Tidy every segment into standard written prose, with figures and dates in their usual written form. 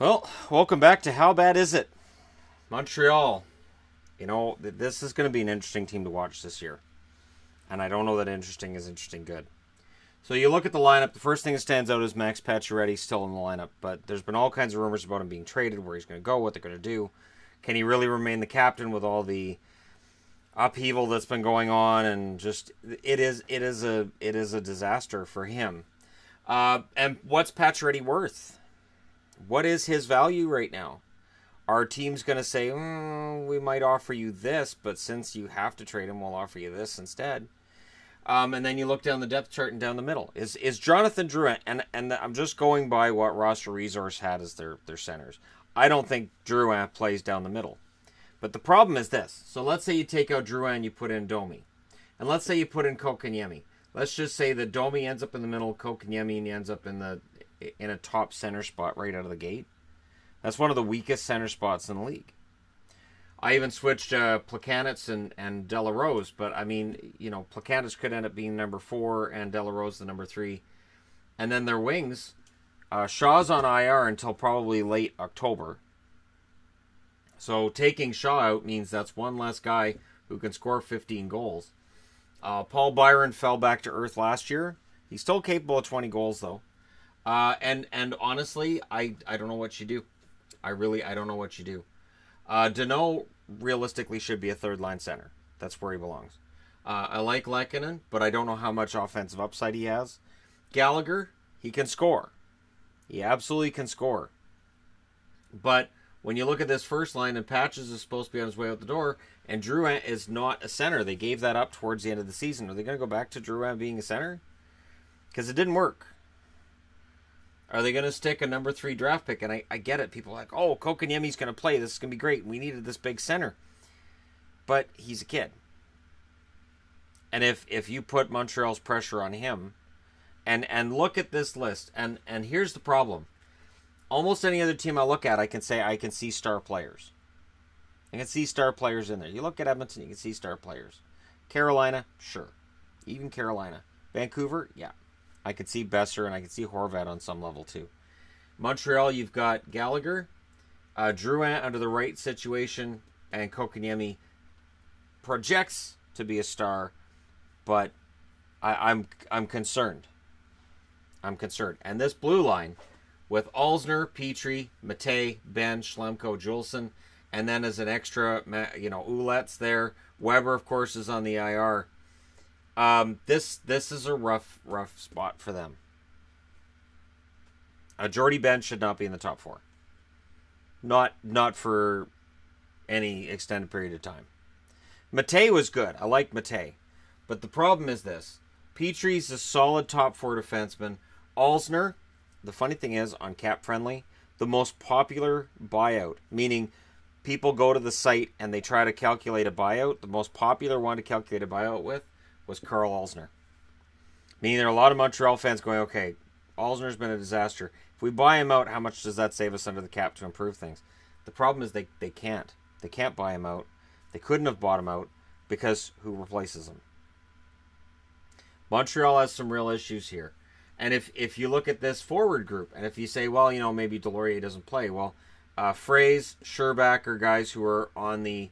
Well, welcome back to How Bad Is It? Montreal. You know, this is going to be an interesting team to watch this year. And I don't know that interesting is interesting good. So you look at the lineup, the first thing that stands out is Max Pacioretty still in the lineup. But there's been all kinds of rumors about him being traded, where he's going to go, what they're going to do. Can he really remain the captain with all the upheaval that's been going on? And just, it is a disaster for him. And what's Pacioretty worth? What is his value right now? Our team's going to say, we might offer you this, but since you have to trade him, we'll offer you this instead. And then you look down the depth chart and down the middle. Is Jonathan Drouin, and I'm just going by what Roster Resource had as their centers. I don't think Drouin plays down the middle. But the problem is this. So let's say you take out Drouin and you put in Domi. And let's say you put in Kotkaniemi. Let's just say that Domi ends up in the middle, Kotkaniemi ends up in a top center spot right out of the gate. That's one of the weakest center spots in the league. I even switched Plekanec and De La Rose, but I mean, you know, Plekanec could end up being number 4 and De La Rose the number 3. And then their wings, Shaw's on IR until probably late October. So taking Shaw out means that's one less guy who can score 15 goals. Paul Byron fell back to earth last year. He's still capable of 20 goals though. And honestly, I don't know what you do. I don't know what you do. Danault realistically should be a third-line center. That's where he belongs. I like Lehkonen, but I don't know how much offensive upside he has. Gallagher, he can score. He absolutely can score. But when you look at this first line, and Patches is supposed to be on his way out the door, and Drouin is not a center. They gave that up towards the end of the season. Are they going to go back to Drouin being a center? Because it didn't work. Are they going to stick a number 3 draft pick? And I get it. People are like, oh, Kotkaniemi's going to play. This is going to be great. We needed this big center. But he's a kid. And if you put Montreal's pressure on him, and look at this list, and here's the problem. Almost any other team I look at, I can say I can see star players. I can see star players in there. You look at Edmonton, you can see star players. Carolina, sure. Even Carolina. Vancouver, yeah. I could see Besser, and I could see Horvat on some level, too. Montreal, you've got Gallagher, Drouin under the right situation, and Kotkaniemi projects to be a star, but I'm concerned. I'm concerned. And this blue line, with Alzner, Petrie, Mate, Ben, Schlemko, Juleson, and then as an extra, Ouellet's there. Weber, of course, is on the IR. This is a rough spot for them. Jordy Ben should not be in the top 4. Not for any extended period of time. Mate was good. I like Mate. But the problem is this. Petrie's a solid top 4 defenseman. Alzner, the funny thing is, on Cap Friendly, the most popular buyout, meaning people go to the site and they try to calculate a buyout. The most popular one to calculate a buyout with was Karl Alzner. Meaning there are a lot of Montreal fans going, okay, Alzner's been a disaster. If we buy him out, how much does that save us under the cap to improve things? The problem is they can't. They can't buy him out. They couldn't have bought him out because who replaces him? Montreal has some real issues here. And if you look at this forward group, and if you say, well, maybe Delorier doesn't play, well, Fraze, Scherbak are guys who are on the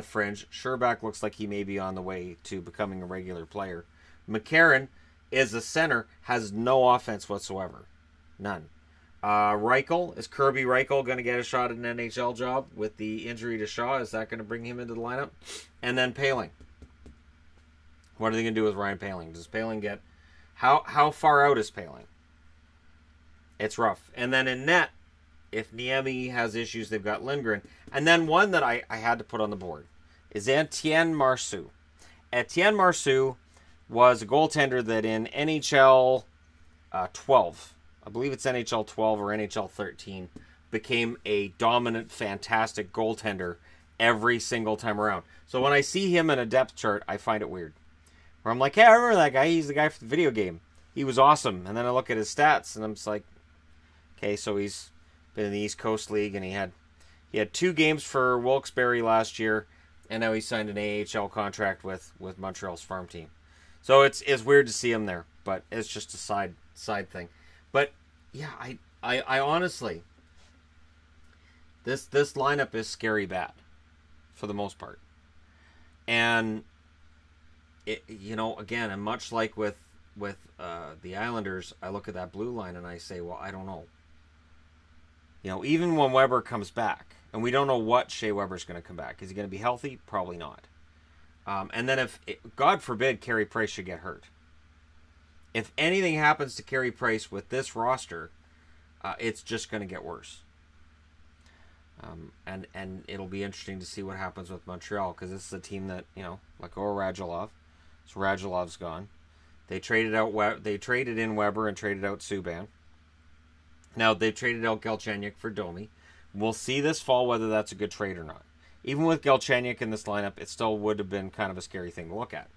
fringe. Scherbak looks like he may be on the way to becoming a regular player. McCarron is a center, has no offense whatsoever. None. Is Kirby Reichel going to get a shot at an NHL job with the injury to Shaw? Is that going to bring him into the lineup? And then Poehling. What are they going to do with Ryan Poehling? Does Poehling get... How far out is Poehling? It's rough. And then in net, if Niemi has issues, they've got Lindgren. And then one that I had to put on the board is Etienne Marceau. Etienne Marceau was a goaltender that in NHL 12, I believe it's NHL 12 or NHL 13, became a dominant, fantastic goaltender every single time around. So when I see him in a depth chart, I find it weird. Where I'm like, hey, I remember that guy. He's the guy from the video game. He was awesome. And then I look at his stats, and I'm just like, okay, so he's been in the East Coast League, and he had 2 games for Wilkes-Barre last year, and now he signed an AHL contract with Montreal's farm team. So it's weird to see him there, but it's just a side thing. But yeah, I honestly, This lineup is scary bad, for the most part. And, again, and much like with the Islanders, I look at that blue line and I say, well, I don't know. Even when Weber comes back, and we don't know what Shea Weber's going to come back. Is he going to be healthy? Probably not. And then if, God forbid, Carey Price should get hurt. If anything happens to Carey Price with this roster, it's just going to get worse. And it'll be interesting to see what happens with Montreal, because this is a team that, let go of Radulov. So Radulov's gone. They traded in Weber and traded out Subban. Now they've traded out Galchenyuk for Domi. We'll see this fall whether that's a good trade or not. Even with Galchenyuk in this lineup, it still would have been kind of a scary thing to look at.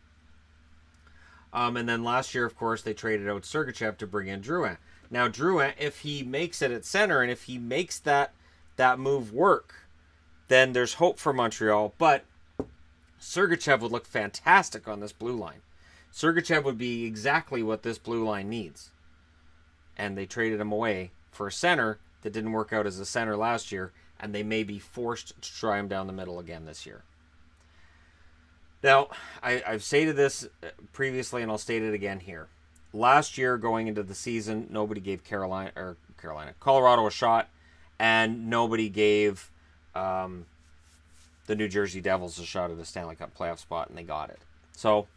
And then last year, of course, they traded out Sergachev to bring in Drouin. Now, Drouin, if he makes it at center and if he makes that move work, then there's hope for Montreal. But Sergachev would look fantastic on this blue line. Sergachev would be exactly what this blue line needs. And they traded him away for a center that didn't work out as a center last year, and they may be forced to try him down the middle again this year. Now, I've stated this previously, and I'll state it again here. Last year, going into the season, nobody gave Colorado a shot, and nobody gave the New Jersey Devils a shot at a Stanley Cup playoff spot, and they got it. So,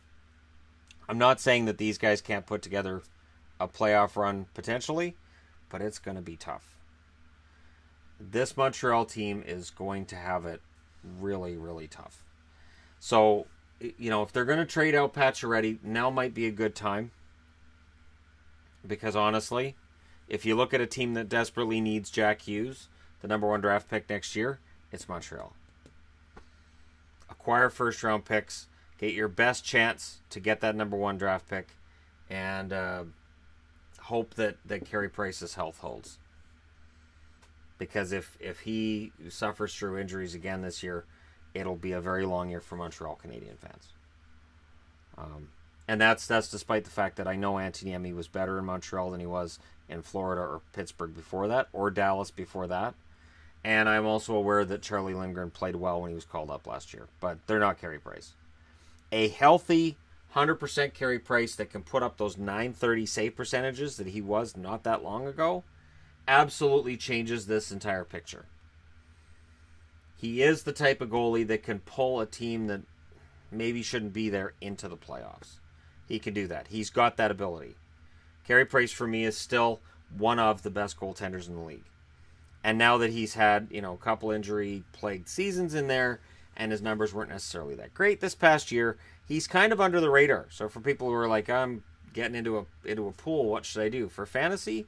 I'm not saying that these guys can't put together a playoff run potentially, but it's going to be tough. This Montreal team is going to have it really, really tough. So, if they're going to trade out Pacioretty, now might be a good time. Because honestly, if you look at a team that desperately needs Jack Hughes, the number 1 draft pick next year, it's Montreal. Acquire first-round picks, get your best chance to get that number 1 draft pick, and hope that Carey Price's health holds. Because if he suffers through injuries again this year, it'll be a very long year for Montreal Canadiens fans. And that's despite the fact that I know Antoniemi was better in Montreal than he was in Florida or Pittsburgh before that, or Dallas before that. And I'm also aware that Charlie Lindgren played well when he was called up last year, but they're not Carey Price. A healthy 100% Carey Price that can put up those .930 save percentages that he was not that long ago absolutely changes this entire picture. He is the type of goalie that can pull a team that maybe shouldn't be there into the playoffs. He can do that. He's got that ability. Carey Price, for me, is still one of the best goaltenders in the league. And now that he's had, a couple injury-plagued seasons in there, and his numbers weren't necessarily that great this past year, he's kind of under the radar. So for people who are like, I'm getting into a pool, what should I do? For fantasy,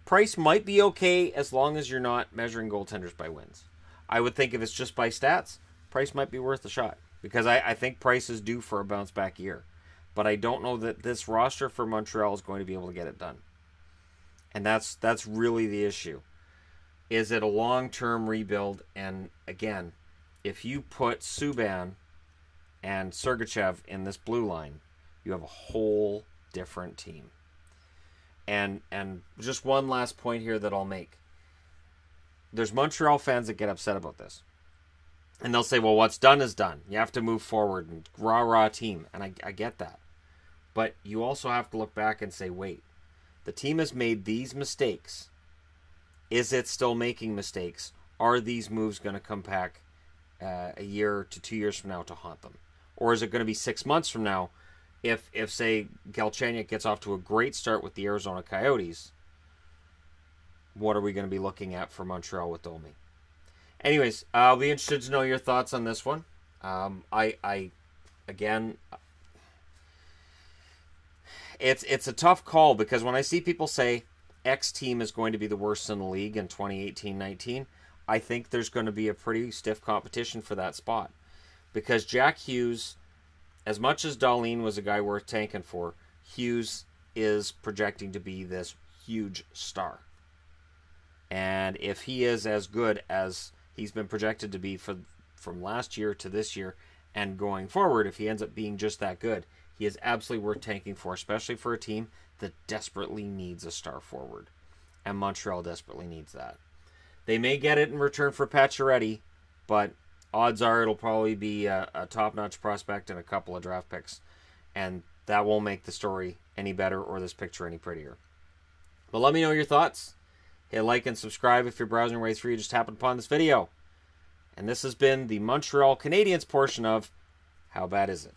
Price might be okay as long as you're not measuring goaltenders by wins. I would think if it's just by stats, Price might be worth a shot. Because I think Price is due for a bounce-back year. But I don't know that this roster for Montreal is going to be able to get it done. And that's really the issue. Is it a long-term rebuild? And again, if you put Subban and Sergachev in this blue line, you have a whole different team. And just one last point here that I'll make. There's Montreal fans that get upset about this. And they'll say, well, what's done is done. You have to move forward and rah-rah team. And I get that. But you also have to look back and say, wait, the team has made these mistakes. Is it still making mistakes? Are these moves going to come back a year to 2 years from now to haunt them? Or is it going to be 6 months from now if say, Galchenyuk gets off to a great start with the Arizona Coyotes? What are we going to be looking at for Montreal with Domi? Anyways, I'll be interested to know your thoughts on this one. Again, it's a tough call because when I see people say X team is going to be the worst in the league in 2018-19, I think there's going to be a pretty stiff competition for that spot. Because Jack Hughes, as much as Dahlin was a guy worth tanking for, Hughes is projecting to be this huge star. And if he is as good as he's been projected to be from last year to this year and going forward, if he ends up being just that good, he is absolutely worth tanking for, especially for a team that desperately needs a star forward. And Montreal desperately needs that. They may get it in return for Pacioretty, but odds are it'll probably be a top-notch prospect and a couple of draft picks. And that won't make the story any better or this picture any prettier. But let me know your thoughts. Hit like and subscribe if you're browsing your way through. You just happened upon this video. And this has been the Montreal Canadiens portion of How Bad Is It?